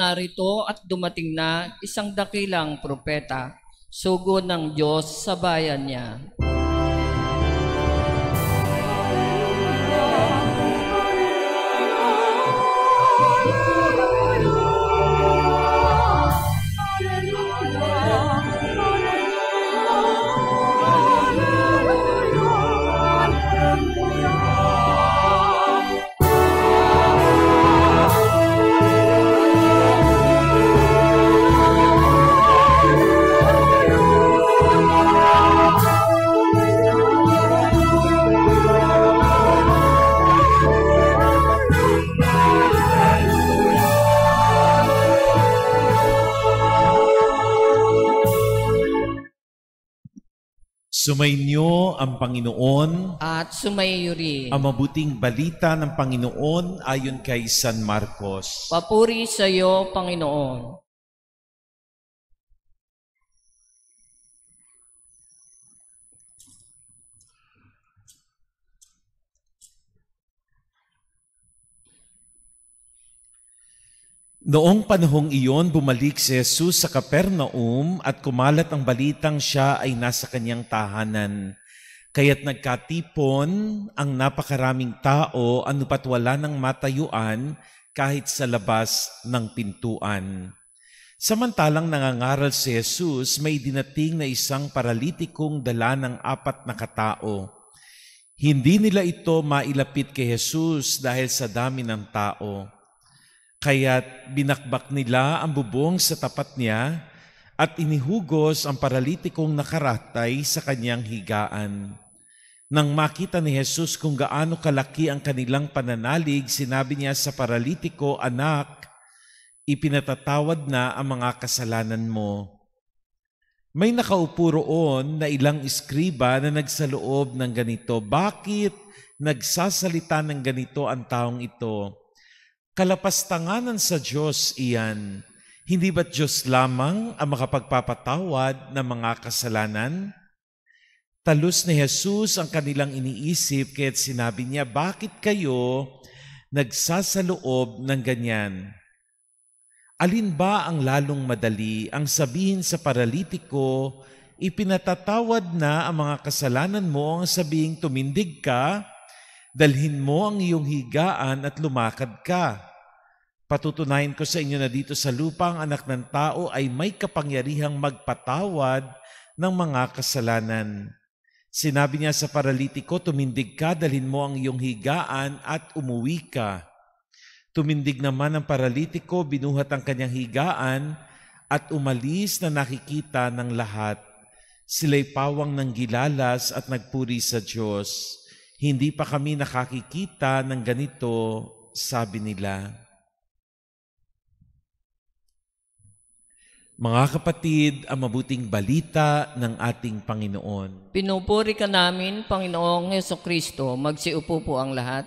Narito at dumating na isang dakilang propeta, sugo ng Diyos sa bayan niya. Sumainyo ang Panginoon At sumayo rin. ang mabuting balita ng Panginoon ayon kay San Marcos. Papuri sa iyo, Panginoon. Noong panahong iyon, bumalik si Jesus sa Capernaum at kumalat ang balitang siya ay nasa kanyang tahanan. Kaya't nagkatipon ang napakaraming tao, anupat wala ng matayuan kahit sa labas ng pintuan. Samantalang nangangaral si Jesus, may dinating na isang paralitikong dala ng 4 na katao. Hindi nila ito mailapit kay Jesus dahil sa dami ng tao. Kaya't binakbak nila ang bubong sa tapat niya at inihugos ang paralitikong nakaratay sa kanyang higaan. Nang makita ni Jesus kung gaano kalaki ang kanilang pananalig, sinabi niya sa paralitiko, "Anak, ipinatatawad na ang mga kasalanan mo." May nakaupo roon na ilang iskriba na nagsaloob ng ganito, "Bakit nagsasalita ng ganito ang taong ito? Kalapastanganan sa Diyos iyan. Hindi ba't Diyos lamang ang makapagpapatawad ng mga kasalanan?" Talus ni Jesus ang kanilang iniisip, kaya't sinabi niya, "Bakit kayo nagsasaloob ng ganyan? Alin ba ang lalong madali? Ang sabihin sa paralitiko, ipinatatawad na ang mga kasalanan mo, ang sabihin tumindig ka, dalhin mo ang iyong higaan at lumakad ka. Patutunayan ko sa inyo na dito sa lupa ang Anak ng Tao ay may kapangyarihang magpatawad ng mga kasalanan." Sinabi niya sa paralitiko, "Tumindig ka, dalhin mo ang iyong higaan at umuwi ka." Tumindig naman ang paralitiko, binuhat ang kanyang higaan at umalis na nakikita ng lahat. Sila'y pawang ng gilalas at nagpuri sa Diyos. "Hindi pa kami nakakikita ng ganito," sabi nila. Mga kapatid, ang mabuting balita ng ating Panginoon. Pinupuri ka namin, Panginoong Hesukristo. Magsiupo po ang lahat.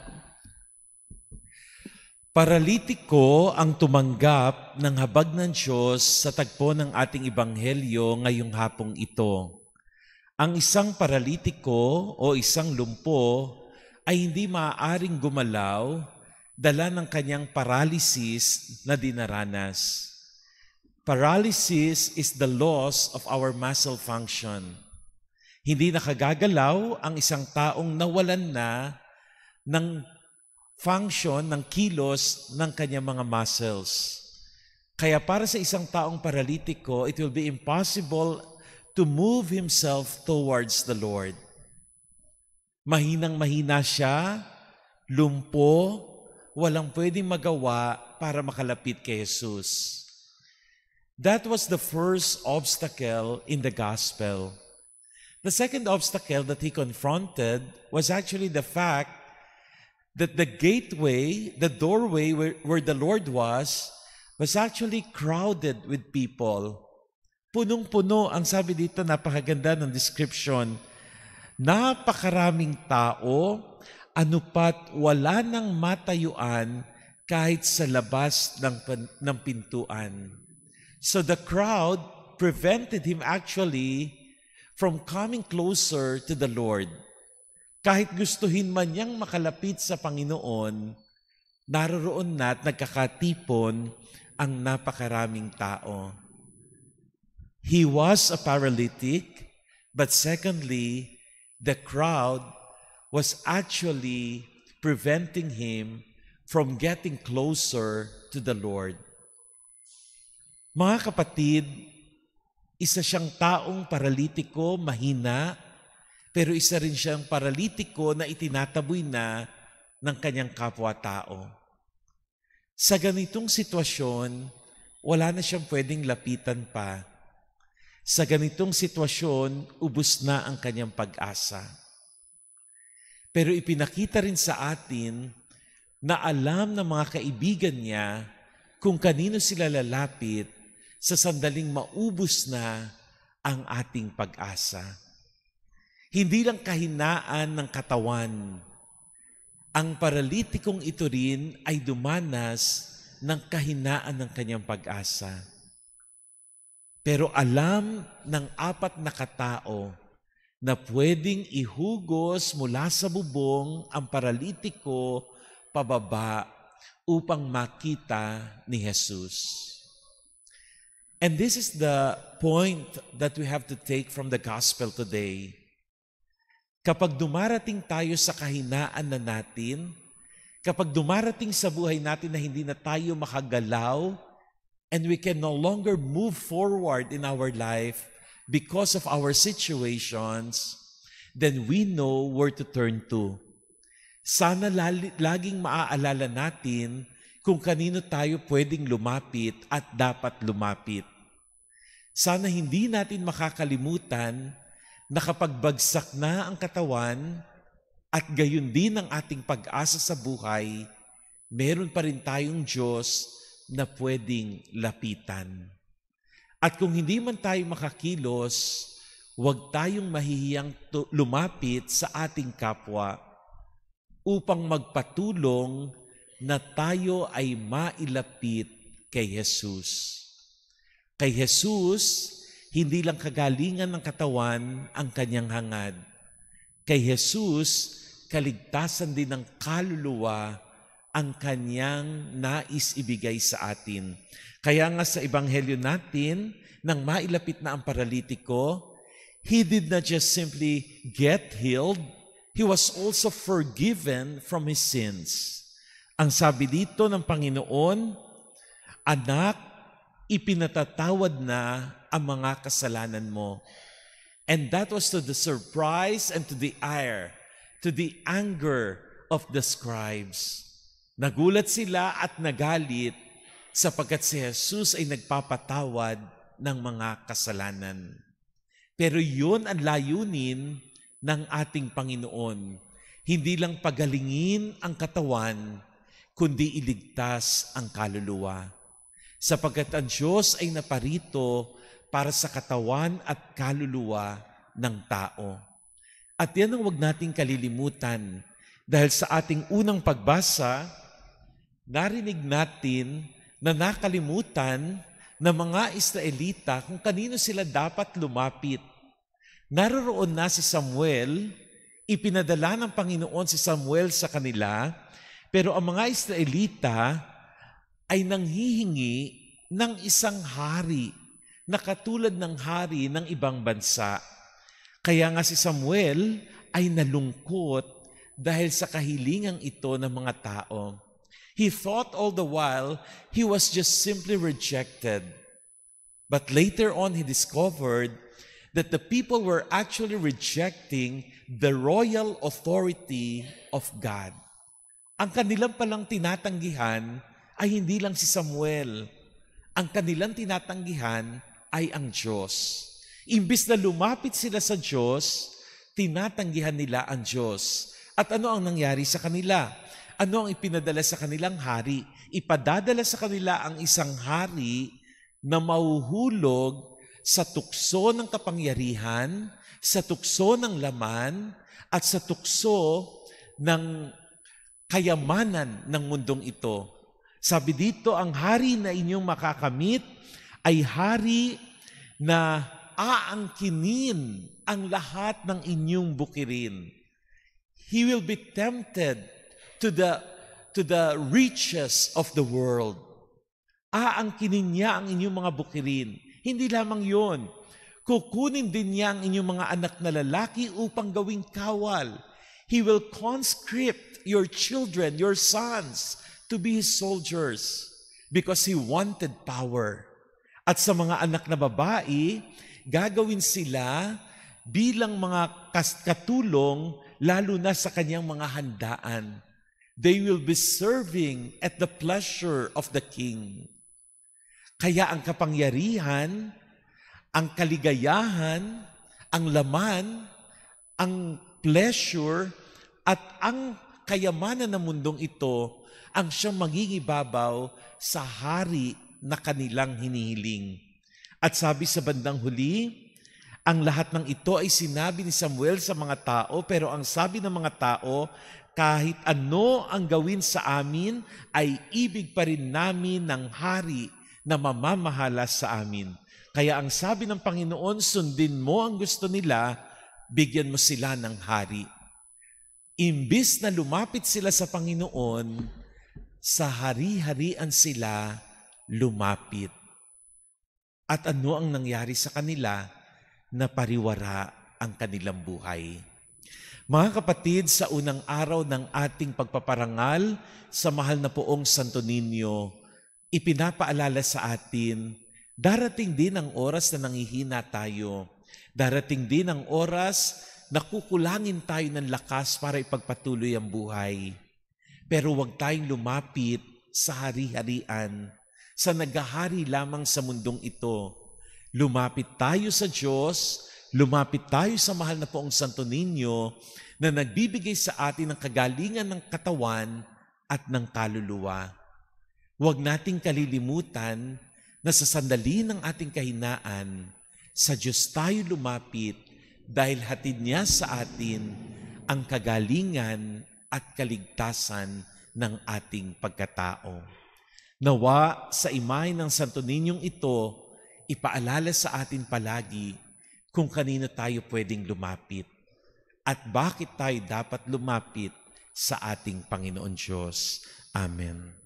Paralitiko ang tumanggap ng habag ng Diyos sa tagpo ng ating Ebanghelyo ngayong hapong ito. Ang isang paralitiko o isang lumpo ay hindi maaaring gumalaw dala ng kanyang paralysis na dinaranas. Paralysis is the loss of our muscle function. Hindi nakagagalaw ang isang taong nawalan na ng function, ng kilos ng kanyang mga muscles. Kaya para sa isang taong paralitiko, it will be impossible to move himself towards the Lord. Mahinang-mahina siya, lumpo, walang pwedeng magawa para makalapit kay Jesus. That was the first obstacle in the gospel. The second obstacle that he confronted was actually the fact that the gateway, the doorway where the Lord was actually crowded with people. Punong-puno, ang sabi dito, napakaganda ng description. Napakaraming tao, anupat wala nang matayuan kahit sa labas ng pintuan. So the crowd prevented him actually from coming closer to the Lord. Kahit gustuhin man niyang makalapit sa Panginoon, naroroon na at nagkakatipon ang napakaraming tao. He was a paralytic, but secondly, the crowd was actually preventing him from getting closer to the Lord. Mga kapatid, isa siyang taong paralitiko, mahina, pero isa rin siyang paralitiko na itinataboy na ng kanyang kapwa-tao. Sa ganitong sitwasyon, wala na siyang pwedeng lapitan pa. Sa ganitong sitwasyon, ubos na ang kanyang pag-asa. Pero ipinakita rin sa atin na alam ng mga kaibigan niya kung kanino sila lalapit sa sandaling maubos na ang ating pag-asa. Hindi lang kahinaan ng katawan, ang paralitikong ito rin ay dumanas ng kahinaan ng kanyang pag-asa. Pero alam ng 4 na katao na pwedeng ihugos mula sa bubong ang paralitiko pababa upang makita ni Jesus. And this is the point that we have to take from the gospel today. Kapag dumarating tayo sa kahinaan na natin, kapag dumarating sa buhay natin na hindi na tayo makagalaw, and we can no longer move forward in our life because of our situations, then we know where to turn to. Sana laging maaalala natin kung kanino tayo pwedeng lumapit at dapat lumapit. Sana hindi natin makakalimutan na kapag bagsak na ang katawan at gayon din ang ating pag-asa sa buhay, meron pa rin tayong Diyos na pwedeng lapitan. At kung hindi man tayo makakilos, huwag tayong mahihiyang lumapit sa ating kapwa upang magpatulong na tayo ay mailapit kay Jesus. Kay Jesus, hindi lang kagalingan ng katawan ang kanyang hangad. Kay Jesus, kaligtasan din ng kaluluwa ang kanyang nais ibigay sa atin. Kaya nga sa ebanghelyo natin, nang mailapit na ang paralitiko, he did not just simply get healed, he was also forgiven from his sins. Ang sabi dito ng Panginoon, anak, ipinatatawad na ang mga kasalanan mo. And that was to the surprise and to the ire, to the anger of the scribes. Nagulat sila at nagalit sapagkat si Jesus ay nagpapatawad ng mga kasalanan. Pero yun ang layunin ng ating Panginoon. Hindi lang pagalingin ang katawan, kundi iligtas ang kaluluwa. Sapagkat ang Diyos ay naparito para sa katawan at kaluluwa ng tao. At yan ang huwag nating kalilimutan. Dahil sa ating unang pagbasa, narinig natin na nakalimutan ng mga Israelita kung kanino sila dapat lumapit. Naroroon na si Samuel, ipinadala ng Panginoon si Samuel sa kanila, pero ang mga Israelita ay nanghihingi ng isang hari na katulad ng hari ng ibang bansa. Kaya nga si Samuel ay nalungkot dahil sa kahilingang ito ng mga tao. He thought all the while he was just simply rejected. But later on he discovered that the people were actually rejecting the royal authority of God. Ang kanilang palang tinatanggihan ay hindi lang si Samuel. Ang kanilang tinatanggihan ay ang Diyos. Imbis na lumapit sila sa Diyos, tinatanggihan nila ang Diyos. At ano ang nangyari sa kanila? Ano ang ipinadala sa kanilang hari? Ipadadala sa kanila ang isang hari na mahuhulog sa tukso ng kapangyarihan, sa tukso ng laman, at sa tukso ng kayamanan ng mundong ito. Sabi dito, ang hari na inyong makakamit ay hari na aangkinin ang lahat ng inyong bukirin. He will be tempted to to the riches of the world. Aangkinin niya ang inyong mga bukirin. Hindi lamang yon. Kukunin din niya ang inyong mga anak na lalaki upang gawing kawal. He will conscript your children, your sons, to be His soldiers because He wanted power. At sa mga anak na babae, gagawin sila bilang mga katulong lalo na sa kanyang mga handaan. They will be serving at the pleasure of the king. Kaya ang kapangyarihan, ang kaligayahan, ang laman, ang pleasure, at ang kayamanan ng mundong ito ang siyang mangingibabaw sa hari na kanilang hinihiling. At sabi sa bandang huli, ang lahat ng ito ay sinabi ni Samuel sa mga tao, pero ang sabi ng mga tao, kahit ano ang gawin sa amin, ay ibig pa rin namin ng hari na mamamahala sa amin. Kaya ang sabi ng Panginoon, sundin mo ang gusto nila, bigyan mo sila ng hari. Imbis na lumapit sila sa Panginoon, sa hari-harian sila lumapit. At ano ang nangyari sa kanila? Napariwara ang kanilang buhay. Mga kapatid, sa unang araw ng ating pagpaparangal sa mahal na poong Santo Niño, ipinapaalala sa atin, darating din ang oras na nanghihina tayo. Darating din ang oras na kukulangin tayo ng lakas para ipagpatuloy ang buhay. Pero huwag tayong lumapit sa hari-harian, sa naghahari lamang sa mundong ito. Lumapit tayo sa Diyos, lumapit tayo sa mahal na poong Santo Niño na nagbibigay sa atin ng kagalingan ng katawan at ng kaluluwa. Huwag nating kalilimutan na sa sandali ng ating kahinaan, sa Diyos tayo lumapit dahil hatid niya sa atin ang kagalingan at kaligtasan ng ating pagkatao. Nawa sa imahe ng Santo Niñong ito, ipaalala sa atin palagi kung kanino tayo pwedeng lumapit at bakit tayo dapat lumapit sa ating Panginoon Diyos. Amen.